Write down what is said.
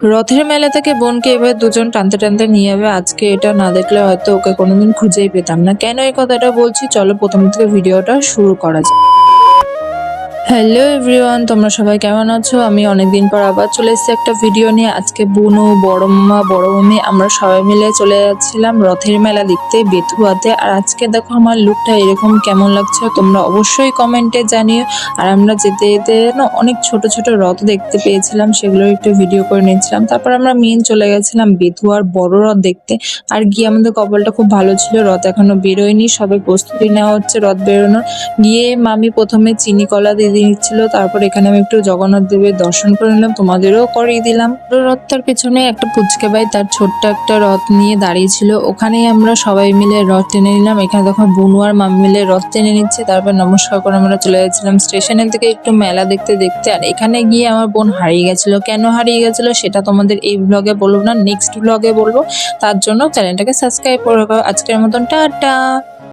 রথের মেলা থেকে বোনকে এবার দুজন টানতে টানতে নিয়ে যাবে। আজকে এটা না দেখলে হয়তো ওকে কোনোদিন খুঁজেই পেতাম না। কেন এই কথাটা বলছি, চলো প্রথম থেকে ভিডিওটা শুরু করা যাক। হ্যালো এভরিওয়ান, তোমরা সবাই কেমন আছো? আমি অনেকদিন পর আবার চলে এসেছি একটা ভিডিও নিয়ে। আজকে বুনু, বড় মামা, বড় মামি আমরা সবাই মিলে চলে যাচ্ছিলাম রথের মেলা দেখতে বেথুয়াতে। আর আজকে দেখো আমার লুকটা এরকম কেমন লাগছে তোমরা অবশ্যই কমেন্টে জানিও। আর আমরা যেতে যেতে না অনেক ছোট ছোট রথ দেখতে পেয়েছিলাম, সেগুলোর একটু ভিডিও করে নিয়েছিলাম। তারপর আমরা মেন চলে গেছিলাম বেথুয়ার বড় রথ দেখতে। আর গিয়ে আমাদের কপালটা খুব ভালো ছিল, রথ এখনো বেরোয়নি, সবে প্রস্তুতি নেওয়া হচ্ছে রথ বেরোনোর। গিয়ে মামি প্রথমে চিনি কলা দিয়ে দিচ্ছিল, তারপর এখানে আমি একটু জগন্নাথ দেবের দর্শন করে নিলাম, তোমাদেরও করিয়ে দিলাম। রথটার পেছনে একটা পুচকে ভাই তার ছোট্ট একটা রথ নিয়ে দাঁড়িয়ে ছিল, ওখানেই আমরা সবাই মিলে রথ টেনে নিলাম। এখানে দেখো বুনু আর মামি মিলে রথ টেনে নিচ্ছে। তারপর নমস্কার করে আমরা চলে যাচ্ছিলাম স্টেশনের থেকে একটু মেলা দেখতে দেখতে। আর এখানে গিয়ে আমার বোন হারিয়ে গেছিল। কেন হারিয়ে গেছিল সেটা তোমাদের এই ব্লগে বলবো না, নেক্সট ব্লগে বলবো। তার জন্য চ্যানেলটাকে সাবস্ক্রাইব করে রাখো। আজকের মতন টাটা।